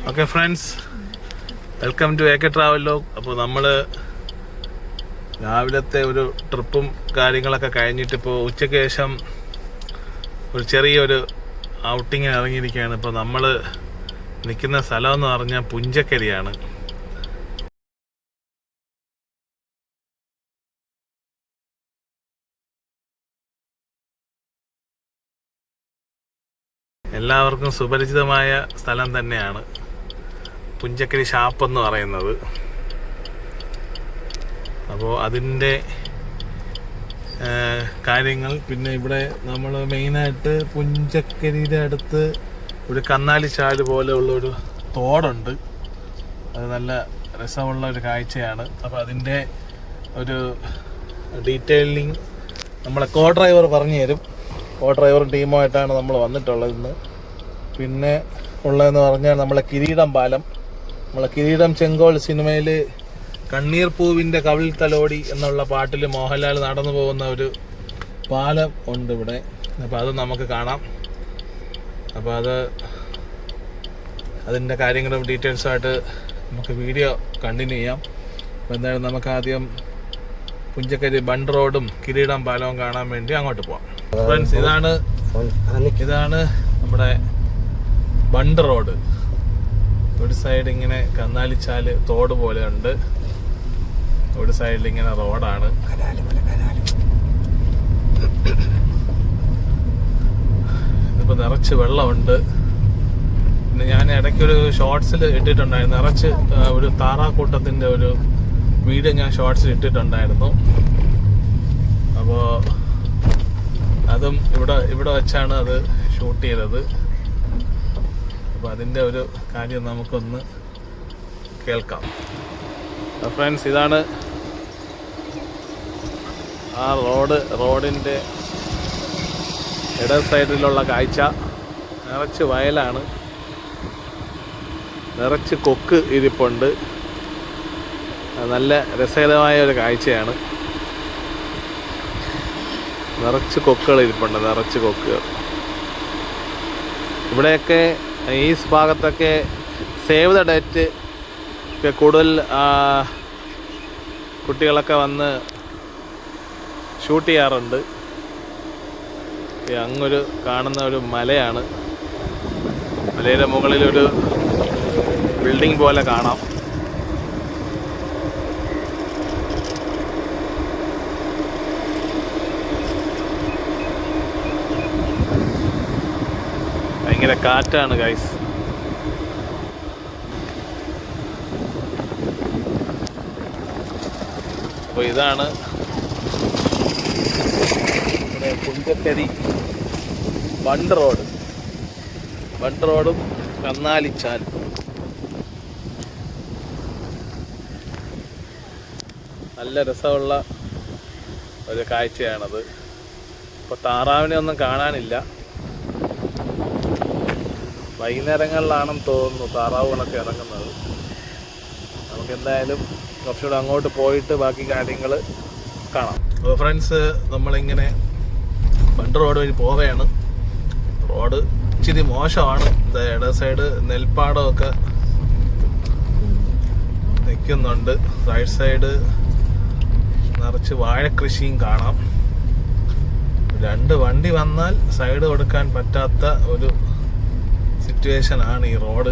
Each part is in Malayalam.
Okay friends, welcome to AK travel log. അപ്പോൾ നമ്മൾ രാവിലത്തെ ഒരു ട്രിപ്പും കാര്യങ്ങളൊക്കെ കഴിഞ്ഞിട്ട് ഇപ്പോൾ ഉച്ചയ്ക്ക് ശേഷം ഒരു ചെറിയൊരു ഔട്ടിങ്ങിന് ഇറങ്ങിയിരിക്കുകയാണ്. ഇപ്പോൾ നമ്മൾ നിൽക്കുന്ന സ്ഥലം എന്ന് പറഞ്ഞാൽ പുഞ്ചക്കരിയാണ്. എല്ലാവർക്കും സുപരിചിതമായ സ്ഥലം തന്നെയാണ് പുഞ്ചക്കരി ഷാപ്പ് എന്ന് പറയുന്നത്. അപ്പോൾ അതിൻ്റെ കാര്യങ്ങൾ, പിന്നെ ഇവിടെ നമ്മൾ മെയിനായിട്ട് പുഞ്ചക്കരിയുടെ അടുത്ത് ഒരു കന്നാലിച്ചാല് പോലെ ഉള്ളൊരു തോടുണ്ട്. അത് നല്ല രസമുള്ള ഒരു കാഴ്ചയാണ്. അപ്പോൾ അതിൻ്റെ ഒരു ഡീറ്റെയിലിംഗ് നമ്മളെ കോ ഡ്രൈവർ പറഞ്ഞു തരും. കോ ഡ്രൈവർ ടീമുമായിട്ടാണ് നമ്മൾ വന്നിട്ടുള്ളത് ഇന്ന്. പിന്നെ ഉള്ളതെന്ന് പറഞ്ഞാൽ നമ്മളെ കിരീടം പാലം, നമ്മളെ കിരീടം ചെങ്കോൾ സിനിമയിൽ കണ്ണീർ പൂവിൻ്റെ കവിൾ തലോടി എന്നുള്ള പാട്ടിൽ മോഹൻലാൽ നടന്നു പോകുന്ന ഒരു പാലം ഉണ്ട് ഇവിടെ. അപ്പോൾ അത് നമുക്ക് കാണാം. അപ്പോൾ അതിൻ്റെ കാര്യങ്ങളും ഡീറ്റെയിൽസുമായിട്ട് നമുക്ക് വീഡിയോ കണ്ടിന്യൂ ചെയ്യാം. അപ്പോൾ എന്തായാലും നമുക്ക് ആദ്യം പുഞ്ചക്കരി ബണ്ട് റോഡും കിരീടം പാലവും കാണാൻ വേണ്ടി അങ്ങോട്ട് പോവാം. ഫ്രണ്ട്സ്, ഇതാണ് നമ്മുടെ ബണ്ട് റോഡ്. ഒരു സൈഡ് ഇങ്ങനെ കന്നാലിച്ചാല് തോട് പോലെ ഉണ്ട്, ഒരു സൈഡിൽ ഇങ്ങനെ റോഡാണ്. ഇതിപ്പോ നിറച്ച് വെള്ളമുണ്ട്. പിന്നെ ഞാൻ ഇടയ്ക്കൊരു ഷോർട്സിൽ ഇട്ടിട്ടുണ്ടായിരുന്നു, നിറച്ച് ഒരു താറാക്കൂട്ടത്തിന്റെ ഒരു വീഡിയോ ഞാൻ ഷോർട്സിൽ ഇട്ടിട്ടുണ്ടായിരുന്നു. അപ്പോൾ അതും ഇവിടെ വെച്ചാണ് അത് ഷൂട്ട് ചെയ്തത്. അപ്പോൾ അതിൻ്റെ ഒരു കാര്യം നമുക്കൊന്ന് കേൾക്കാം. ഫ്രണ്ട്സ്, ഇതാണ് ആ റോഡിൻ്റെ ഇട സൈഡിലുള്ള കാഴ്ച. നിറച്ച് വയലാണ്, നിറച്ച് കൊക്ക് ഇരിപ്പുണ്ട്. നല്ല രസകരമായ ഒരു കാഴ്ചയാണ്. നിറച്ച് കൊക്കുകൾ ഇരിപ്പുണ്ട്, നിറച്ച് കൊക്കുകൾ. ഇവിടെയൊക്കെ ഈ ഭാഗത്തൊക്കെ സേവ് ദ ഡേറ്റ് ഒക്കെ കൂടുതൽ കുട്ടികളൊക്കെ വന്ന് ഷൂട്ട് ചെയ്യാറുണ്ട്. അങ്ങൊരു കാണുന്ന ഒരു മലയാണ്. മലയുടെ മുകളിലൊരു ബിൽഡിംഗ് പോലെ കാണാം. ഭയങ്കര കാറ്റാണ് ഗൈസ്. അപ്പോൾ ഇതാണ് ഇവിടെ പുഞ്ചക്കരി ബണ്ട് റോഡും കന്നാലിച്ചാൽ. നല്ല രസമുള്ള ഒരു കാഴ്ചയാണത്. ഇപ്പോൾ താറാവിനെ ഒന്നും കാണാനില്ല. വൈകുന്നേരങ്ങളിലാണെന്ന് തോന്നുന്നു താറാവുകളൊക്കെ ഇറങ്ങുന്നത്. നമുക്ക് എന്തായാലും കുറച്ചുകൂടെ അങ്ങോട്ട് പോയിട്ട് ബാക്കി കാര്യങ്ങൾ കാണാം. അപ്പോൾ ഫ്രണ്ട്സ്, നമ്മളിങ്ങനെ ബണ്ട് റോഡ് വഴി പോവുകയാണ്. റോഡ് ഇച്ചിരി മോശമാണ്. ഇട സൈഡ് നെൽപ്പാടമൊക്കെ നിൽക്കുന്നുണ്ട്. റൈറ്റ് സൈഡ് നിറച്ച് വാഴക്കൃഷിയും കാണാം. രണ്ട് വണ്ടി വന്നാൽ സൈഡ് കൊടുക്കാൻ പറ്റാത്ത ഒരു സിറ്റുവേഷൻ ആണ് ഈ റോഡ്.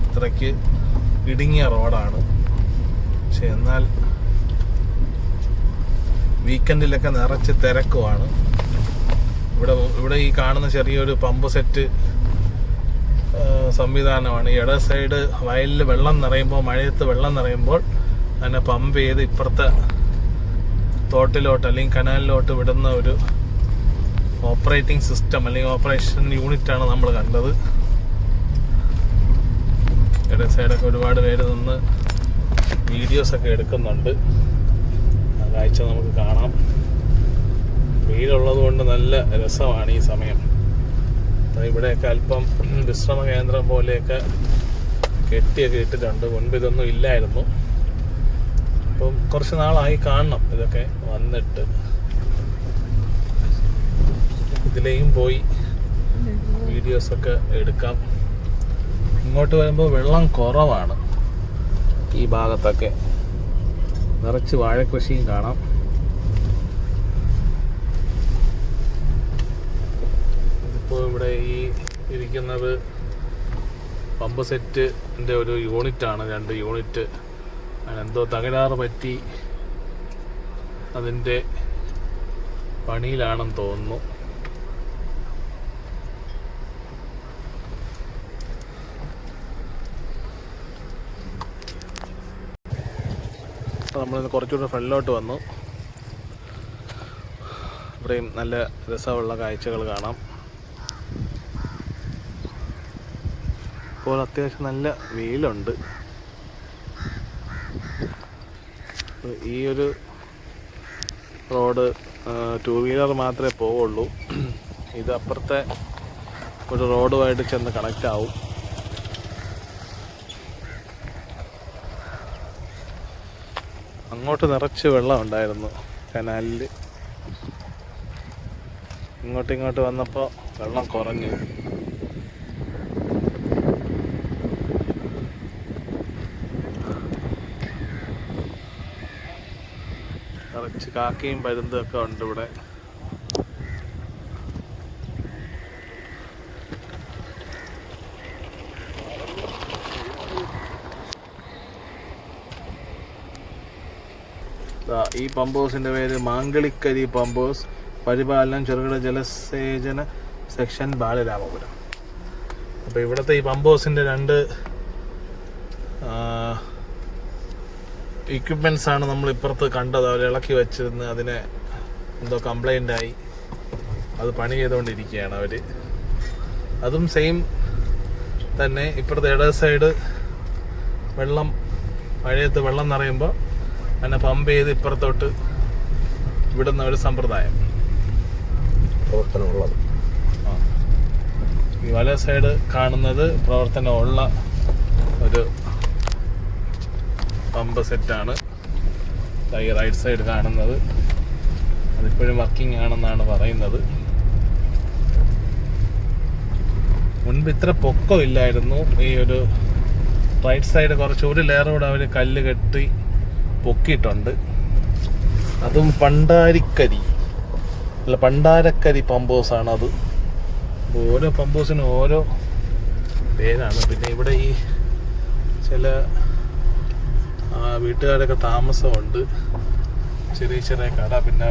ഇത്രയ്ക്ക് ഇടുങ്ങിയ റോഡാണ്. പക്ഷെ എന്നാൽ വീക്കെൻഡിലൊക്കെ നിറച്ച് തിരക്കുമാണ്. ഇവിടെ ഈ കാണുന്ന ചെറിയൊരു പമ്പ് സെറ്റ് സംവിധാനമാണ്. ഇട സൈഡ് വയലിൽ വെള്ളം നിറയുമ്പോൾ, മഴയത്ത് വെള്ളം നിറയുമ്പോൾ അതിനെ പമ്പ് ചെയ്ത് ഇപ്പുറത്തെ തോട്ടിലോട്ട് അല്ലെങ്കിൽ കനാലിലോട്ട് വിടുന്ന ഒരു ഓപ്പറേറ്റിംഗ് സിസ്റ്റം അല്ലെങ്കിൽ ഓപ്പറേഷൻ യൂണിറ്റാണ് നമ്മൾ കണ്ടത്. ഇട സൈഡൊക്കെ ഒരുപാട് പേര് നിന്ന് വീഡിയോസൊക്കെ എടുക്കുന്നുണ്ട്. ആ കാഴ്ച നമുക്ക് കാണാം. വെയിലുള്ളത് കൊണ്ട് നല്ല രസമാണ് ഈ സമയം. ഇവിടെയൊക്കെ അല്പം വിശ്രമ കേന്ദ്രം പോലെയൊക്കെ കെട്ടിയൊക്കെ ഇട്ടിട്ടുണ്ട്. മുൻപ് ഇതൊന്നും ഇല്ലായിരുന്നു. അപ്പം കുറച്ച് നാളായി കാണണം ഇതൊക്കെ വന്നിട്ട്. ഇതിലെയും പോയി വീഡിയോസൊക്കെ എടുക്കാം. ഇങ്ങോട്ട് വരുമ്പോൾ വെള്ളം കുറവാണ്. ഈ ഭാഗത്തൊക്കെ നിറച്ച് വാഴക്കൃഷിയും കാണാം. ഇപ്പോൾ ഇവിടെ ഈ ഇരിക്കുന്നത് പമ്പ് സെറ്റിൻ്റെ ഒരു യൂണിറ്റാണ്. 2 യൂണിറ്റ് എന്തോ തകരാറ് പറ്റി അതിൻ്റെ പണിയിലാണെന്ന് തോന്നുന്നു. അപ്പോൾ നമ്മളിന്ന് കുറച്ചുകൂടെ ഫ്രണ്ടിലോട്ട് വന്നു. ഇവിടെയും നല്ല രസമുള്ള കാഴ്ചകൾ കാണാം. ഇപ്പോൾ അത്യാവശ്യം നല്ല വെയിലുണ്ട്. ഈ ഒരു റോഡ് 2 വീലർ മാത്രമേ പോവുള്ളൂ. ഇത് അപ്പുറത്തെ ഒരു റോഡുമായിട്ട് ചെന്ന് കണക്റ്റ് ആവും. അങ്ങോട്ട് നിറച്ച് വെള്ളം ഉണ്ടായിരുന്നു കനാലിൽ. ഇങ്ങോട്ട് വന്നപ്പോൾ വെള്ളം കുറഞ്ഞു. നിറച്ച് കാക്കയും പരുന്തും ഒക്കെ ഉണ്ട് ഇവിടെ. ഈ പമ്പ് ഹൗസിൻ്റെ പേര് മാങ്കളിക്കരി പമ്പ് ഹൗസ്, പരിപാലനം ചെറുകിട ജലസേചന സെക്ഷൻ, ബാലരാമപുരം. അപ്പോൾ ഇവിടുത്തെ ഈ പമ്പ് ഹൗസിൻ്റെ 2 എക്യുപ്മെൻറ്റ്സ് ആണ് നമ്മൾ ഇപ്പുറത്ത് കണ്ടത്. അവർ ഇളക്കി വെച്ചിരുന്ന് അതിനെ എന്തോ കംപ്ലൈൻ്റ് ആയി അത് പണി ചെയ്തുകൊണ്ടിരിക്കുകയാണ് അവർ. അതും സെയിം തന്നെ. ഇപ്പുറത്തെ ഇട സൈഡ് വെള്ളം, മഴയത്ത് വെള്ളം നിറയുമ്പോൾ അതിനെ പമ്പ് ചെയ്ത് ഇപ്പുറത്തോട്ട് വിടുന്ന ഒരു സമ്പ്രദായം പ്രവർത്തനമുള്ളത്. ഈ വല സൈഡ് കാണുന്നത് പ്രവർത്തനമുള്ള ഒരു പമ്പ് സെറ്റാണ്. ഈ റൈറ്റ് സൈഡ് കാണുന്നത് അതിപ്പോഴും വർക്കിംഗ് ആണെന്നാണ് പറയുന്നത്. മുൻപ് ഇത്ര പൊക്കം ഇല്ലായിരുന്നു. ഈ ഒരു റൈറ്റ് സൈഡ് കുറച്ച് ഒരു ലെയർ കൂടെ അവർ കല്ല് കെട്ടി പൊക്കിയിട്ടുണ്ട്. അതും പണ്ടാരക്കരി പമ്പ് ഹൗസാണ് അത്. ഓരോ പമ്പ് ഹൗസിനും ഓരോ പേരാണ്. പിന്നെ ഇവിടെ ഈ ചില വീട്ടുകാരൊക്കെ താമസമുണ്ട്. ചെറിയ കട. പിന്നെ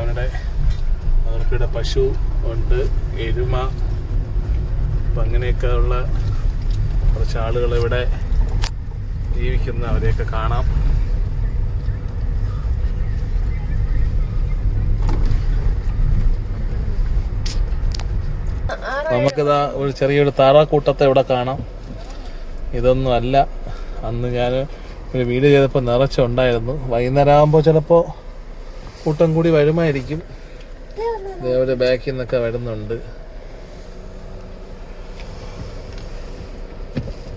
അവർക്കിവിടെ പശു ഉണ്ട്, എരുമ. അപ്പം അങ്ങനെയൊക്കെ ഉള്ള കുറച്ച് ആളുകൾ ഇവിടെ ജീവിക്കുന്ന അവരെയൊക്കെ കാണാം. നമുക്കിതാ ഒരു ചെറിയൊരു താറാക്കൂട്ടത്തെ ഇവിടെ കാണാം. ഇതൊന്നും അല്ല, അന്ന് ഞാൻ ഒരു വീഡിയോ ചെയ്തപ്പോൾ നിറച്ചുണ്ടായിരുന്നു. വൈകുന്നേരം ആകുമ്പോൾ ചിലപ്പോൾ കൂട്ടം കൂടി വരുമായിരിക്കും. ഇതേപോലെ ബാക്കിൽ നിന്നൊക്കെ വരുന്നുണ്ട്.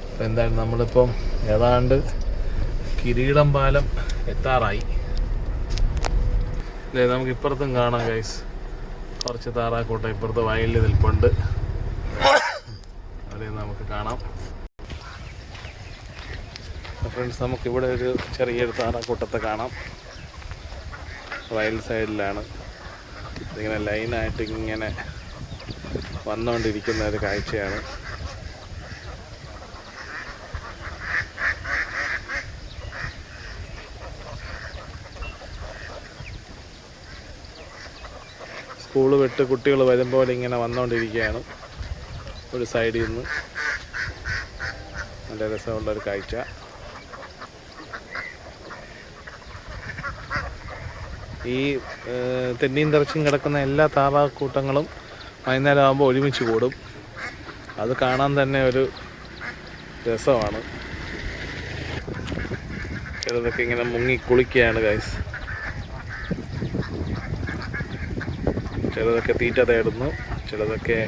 അപ്പം എന്തായാലും നമ്മളിപ്പം ഏതാണ്ട് കിരീടം പാലം എത്താറായി. അല്ലേ, നമുക്ക് ഇപ്പുറത്തും കാണാം ഗൈസ്. കുറച്ച് താറാക്കൂട്ടം ഇപ്പുറത്ത് വയലിൽ നിൽപ്പുണ്ട്. അവിടെ നമുക്ക് കാണാം. ഫ്രണ്ട്സ്, നമുക്കിവിടെ ഒരു ചെറിയൊരു താറാക്കൂട്ടത്തെ കാണാം. വയൽ സൈഡിലാണ്. ഇതിങ്ങനെ ലൈനായിട്ട് ഇങ്ങനെ വന്നുകൊണ്ടിരിക്കുന്ന ഒരു കാഴ്ചയാണ്. സ്കൂൾ വിട്ട് കുട്ടികൾ വരുമ്പോൾ ഇങ്ങനെ വന്നുകൊണ്ടിരിക്കുകയാണ് ഒരു സൈഡിൽ നിന്ന്. നല്ല രസമുള്ളൊരു കാഴ്ച. ഈ തെന്നിയും തെറിച്ചും കിടക്കുന്ന എല്ലാ താറാക്കൂട്ടങ്ങളും വൈകുന്നേരം ആകുമ്പോൾ ഒരുമിച്ച് കൂടും. അത് കാണാൻ തന്നെ ഒരു രസമാണ്. ചിലതൊക്കെ ഇങ്ങനെ മുങ്ങി കുളിക്കുകയാണ് ഗൈസ്. ചിലതൊക്കെ തീറ്റ തേടുന്നു, ചിലതൊക്കെ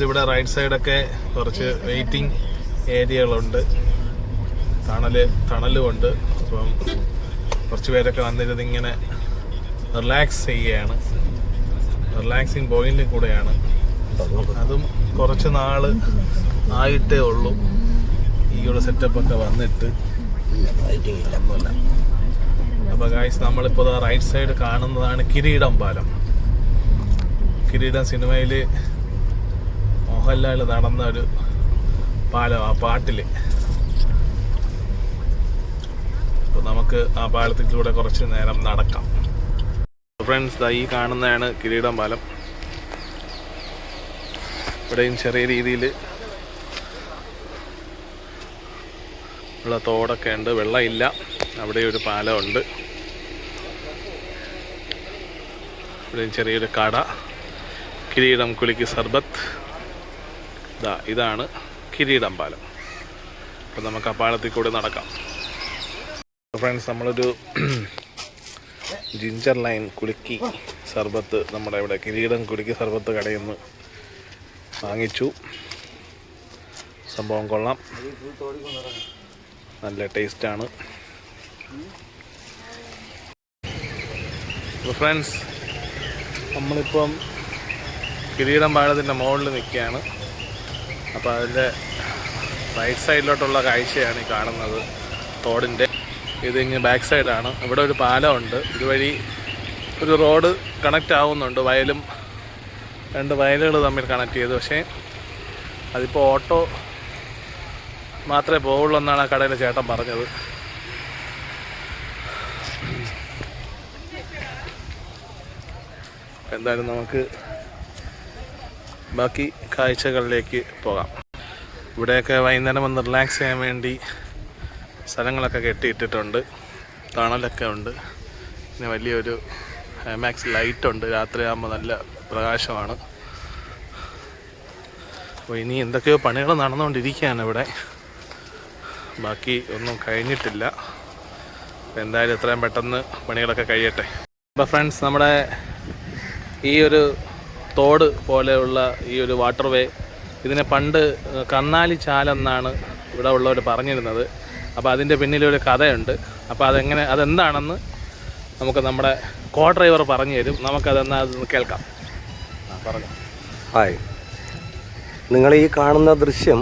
ഫ്രണ്ട്സ്, ഇവിടെ റൈറ്റ് സൈഡൊക്കെ കുറച്ച് വെയിറ്റിംഗ് ഏരിയകളുണ്ട്, തണലുമുണ്ട്. അപ്പം കുറച്ച് പേരൊക്കെ വന്നിരുന്ന് ഇങ്ങനെ റിലാക്സ് ചെയ്യുകയാണ്. റിലാക്സിങ് പോയിന്റിൽ കൂടെയാണ്. അതും കുറച്ച് നാൾ ആയിട്ടേ ഉള്ളൂ ഈ ഒരു സെറ്റപ്പൊക്കെ വന്നിട്ട്. ഒന്നുമില്ല. അപ്പോൾ ഗായ്സ്, നമ്മളിപ്പോൾ റൈറ്റ് സൈഡ് കാണുന്നതാണ് കിരീടം പാലം. കിരീടം സിനിമയിൽ മോഹൻലാൽ നടന്ന ഒരു പാലം, ആ പാട്ടിൽ. അപ്പോൾ നമുക്ക് ആ പാലത്തിലൂടെ കുറച്ച് നേരം നടക്കാം. ഫ്രണ്ട്സ്, ഈ കാണുന്നതാണ് കിരീടം പാലം. ഇവിടെയും ചെറിയ രീതിയിൽ ഉള്ള തോടൊക്കെ ഉണ്ട്, വെള്ളമില്ല. അവിടെ ഒരു പാലമുണ്ട്. ഇവിടെയും ചെറിയൊരു കട, കിരീടം കുലുക്കി സർബത്ത്. ഇതാണ് കിരീടം പാലം. അപ്പം നമുക്ക് ആ പാലത്തിൽ കൂടെ നടക്കാം. ഫ്രണ്ട്സ്, നമ്മളൊരു ജിഞ്ചർ ലൈൻ കുലുക്കി സർബത്ത് നമ്മുടെ ഇവിടെ കിരീടം കുലുക്കി സർബത്ത് കടയിൽ നിന്ന് വാങ്ങിച്ചു. സംഭവം കൊള്ളാം, നല്ല ടേസ്റ്റാണ്. ഫ്രണ്ട്സ്, നമ്മളിപ്പം കിരീടം പാലത്തിൻ്റെ മുകളിൽ നിൽക്കുകയാണ്. അപ്പോൾ അതിൻ്റെ റൈറ്റ് സൈഡിലോട്ടുള്ള കാഴ്ചയാണ് ഈ കാണുന്നത്, തോടിൻ്റെ. ഇതിങ്ങ് ബാക്ക് സൈഡാണ്. ഇവിടെ ഒരു പാലമുണ്ട്. ഇതുവഴി ഒരു റോഡ് കണക്റ്റ് ആവുന്നുണ്ട്, രണ്ട് വയലുകൾ തമ്മിൽ കണക്ട് ചെയ്തു. പക്ഷേ അതിപ്പോൾ ഓട്ടോ മാത്രമേ പോവുള്ളൂ എന്നാണ് ആ കടയിലെ ചേട്ടൻ പറഞ്ഞത്. എന്തായാലും നമുക്ക് ബാക്കി കാഴ്ചകളിലേക്ക് പോകാം. ഇവിടെയൊക്കെ വൈകുന്നേരം വന്ന് റിലാക്സ് ചെയ്യാൻ വേണ്ടി സ്ഥലങ്ങളൊക്കെ കെട്ടിയിട്ടിട്ടുണ്ട്, തണലൊക്കെ ഉണ്ട്. പിന്നെ വലിയൊരു ഹൈമാക്സ് ലൈറ്റുണ്ട്, രാത്രിയാകുമ്പോൾ നല്ല പ്രകാശമാണ്. അപ്പോൾ ഇനി എന്തൊക്കെയോ പണികൾ നടന്നുകൊണ്ടിരിക്കുകയാണ് ഇവിടെ, ബാക്കി ഒന്നും കഴിഞ്ഞിട്ടില്ല. എന്തായാലും എത്രയും പെട്ടെന്ന് പണികളൊക്കെ കഴിയട്ടെ. അപ്പോൾ ഫ്രണ്ട്സ്, നമ്മുടെ ഈ ഒരു തോട് പോലെയുള്ള ഈ ഒരു വാട്ടർ വേ, ഇതിനെ പണ്ട് കന്നാലി ചാലെന്നാണ് ഇവിടെ ഉള്ളവർ പറഞ്ഞിരുന്നത്. അപ്പോൾ അതിൻ്റെ പിന്നിലൊരു കഥയുണ്ട്. അപ്പോൾ അതെന്താണെന്ന് നമുക്ക് നമ്മുടെ കോ ഡ്രൈവർ പറഞ്ഞു തരും. നമുക്കതൊന്ന് കേൾക്കാം. പറഞ്ഞു. ഹായ്, നിങ്ങൾ ഈ കാണുന്ന ദൃശ്യം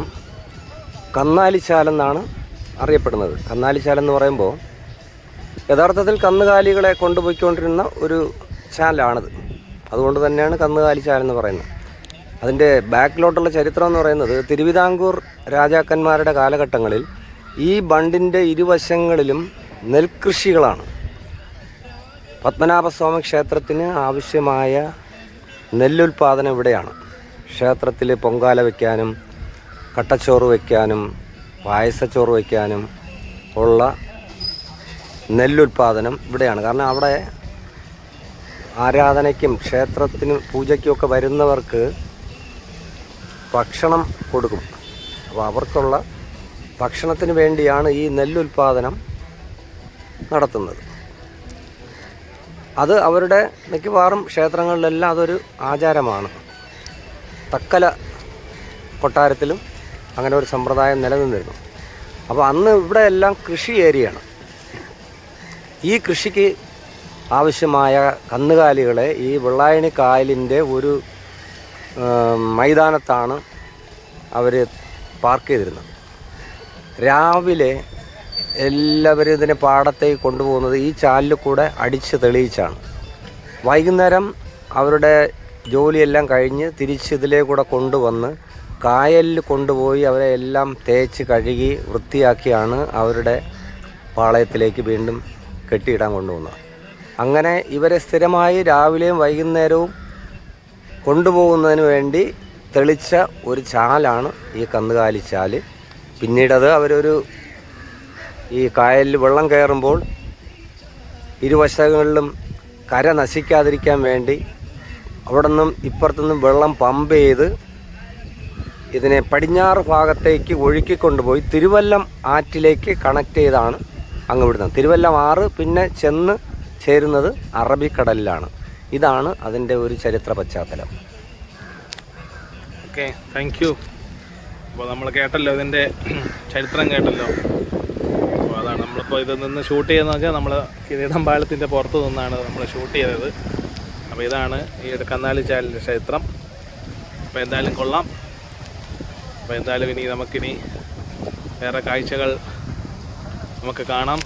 കന്നാലിച്ചാലെന്നാണ് അറിയപ്പെടുന്നത്. കന്നാലിച്ചാലെന്ന് പറയുമ്പോൾ യഥാർത്ഥത്തിൽ കന്നുകാലികളെ കൊണ്ടുപോയിക്കൊണ്ടിരുന്ന ഒരു ചാലാണിത്. അതുകൊണ്ട് തന്നെയാണ് കന്നുകാലിച്ചാലെന്ന് പറയുന്നത്. അതിൻ്റെ ബാക്കിലോട്ടുള്ള ചരിത്രം എന്ന് പറയുന്നത്, തിരുവിതാംകൂർ രാജാക്കന്മാരുടെ കാലഘട്ടങ്ങളിൽ ഈ ബണ്ടിൻ്റെ ഇരുവശങ്ങളിലും നെൽകൃഷികളാണ്. പത്മനാഭസ്വാമി ക്ഷേത്രത്തിന് ആവശ്യമായ നെല്ലുൽപാദനം ഇവിടെയാണ്. ക്ഷേത്രത്തിൽ പൊങ്കാല വയ്ക്കാനും കട്ടച്ചോറ് വയ്ക്കാനും പായസച്ചോറ് വയ്ക്കാനും ഉള്ള നെല്ലുൽപാദനം ഇവിടെയാണ്. കാരണം അവിടെ ആരാധനയ്ക്കും ക്ഷേത്രത്തിനും പൂജയ്ക്കുമൊക്കെ വരുന്നവർക്ക് ഭക്ഷണം കൊടുക്കും. അപ്പോൾ അവർക്കുള്ള ഭക്ഷണത്തിന് വേണ്ടിയാണ് ഈ നെല്ലുൽപാദനം നടത്തുന്നത്. അത് അവരുടെ മിക്കവാറും ക്ഷേത്രങ്ങളിലെല്ലാം അതൊരു ആചാരമാണ്. തക്കല കൊട്ടാരത്തിലും അങ്ങനെ ഒരു സമ്പ്രദായം നിലനിന്നിരുന്നു. അപ്പോൾ അന്ന് ഇവിടെ എല്ലാം കൃഷി ഏരിയയാണ്. ഈ കൃഷിക്ക് ആവശ്യമായ കന്നുകാലികളെ ഈ വെള്ളായണി കായലിൻ്റെ ഒരു മൈതാനത്താണ് അവർ പാർക്ക് ചെയ്തിരുന്നത്. രാവിലെ എല്ലാവരും ഇതിനെ പാടത്തേക്ക് കൊണ്ടുപോകുന്നത് ഈ ചാലിൽ കൂടെ അടിച്ച് തെളിയിച്ചാണ്. വൈകുന്നേരം അവരുടെ ജോലിയെല്ലാം കഴിഞ്ഞ് തിരിച്ച് ഇതിലേ കൂടെ കൊണ്ടുവന്ന് കായലിൽ കൊണ്ടുപോയി അവരെ എല്ലാം തേച്ച് കഴുകി വൃത്തിയാക്കിയാണ് അവരുടെ പാളയത്തിലേക്ക് വീണ്ടും കെട്ടിയിടാൻ കൊണ്ടുപോകുന്നത്. അങ്ങനെ ഇവരെ സ്ഥിരമായി രാവിലെയും വൈകുന്നേരവും കൊണ്ടുപോകുന്നതിന് വേണ്ടി തെളിച്ച ഒരു ചാലാണ് ഈ കന്നുകാലിച്ചാല്. പിന്നീടത് അവരൊരു ഈ കായലിൽ വെള്ളം കയറുമ്പോൾ ഇരുവശങ്ങളിലും കര നശിക്കാതിരിക്കാൻ വേണ്ടി അവിടെ നിന്നും ഇപ്പുറത്തുനിന്നും വെള്ളം പമ്പ് ചെയ്ത് ഇതിനെ പടിഞ്ഞാറ് ഭാഗത്തേക്ക് ഒഴുക്കിക്കൊണ്ടുപോയി തിരുവല്ലം ആറ്റിലേക്ക് കണക്ട് ചെയ്താണ് അങ്ങ് വിടുന്നത്. തിരുവല്ലം ആറ് പിന്നെ ചെന്ന് ചേരുന്നത് അറബിക്കടലിലാണ്. ഇതാണ് അതിൻ്റെ ഒരു ചരിത്ര പശ്ചാത്തലം. Okay, thank you. അപ്പോൾ നമ്മൾ കേട്ടല്ലോ, ഇതിൻ്റെ ചരിത്രം കേട്ടല്ലോ. അപ്പോൾ അതാണ് നമ്മളിപ്പോൾ ഇത് നിന്ന് ഷൂട്ട് ചെയ്യുന്നതെന്ന് വെച്ചാൽ നമ്മൾ കിരീടം പാലത്തിൻ്റെ പുറത്ത് നിന്നാണ് നമ്മൾ ഷൂട്ട് ചെയ്തത്. അപ്പോൾ ഇതാണ് ഈ ഒരു കന്നാലി ചാലിൻ്റെ ചരിത്രം. അപ്പോൾ എന്തായാലും കൊള്ളാം. അപ്പോൾ എന്തായാലും നമുക്കിനി വേറെ കാഴ്ചകൾ നമുക്ക് കാണാം.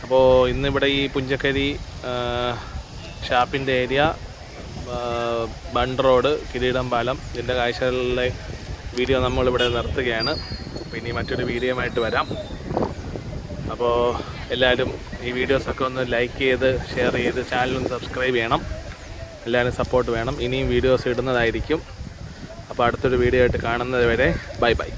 അപ്പോൾ ഇന്നിവിടെ ഈ പുഞ്ചക്കരി ഷാപ്പിൻ്റെ ഏരിയ, ബണ്ട് റോഡ്, കിരീടം പാലം, ഇതിൻ്റെ കാഴ്ചകളിലെ വീഡിയോ നമ്മളിവിടെ നിർത്തുകയാണ്. അപ്പോൾ ഇനി മറ്റൊരു വീഡിയോയുമായിട്ട് വരാം. അപ്പോൾ എല്ലാവരും ഈ വീഡിയോസൊക്കെ ഒന്ന് ലൈക്ക് ചെയ്ത് ഷെയർ ചെയ്ത് ചാനലൊന്ന് സബ്സ്ക്രൈബ് ചെയ്യണം. എല്ലാവരും സപ്പോർട്ട് വേണം. ഇനിയും വീഡിയോസ് ഇടുന്നതായിരിക്കും. അപ്പോൾ അടുത്തൊരു വീഡിയോ ആയിട്ട് കാണുന്നത് വരെ ബൈ ബൈ.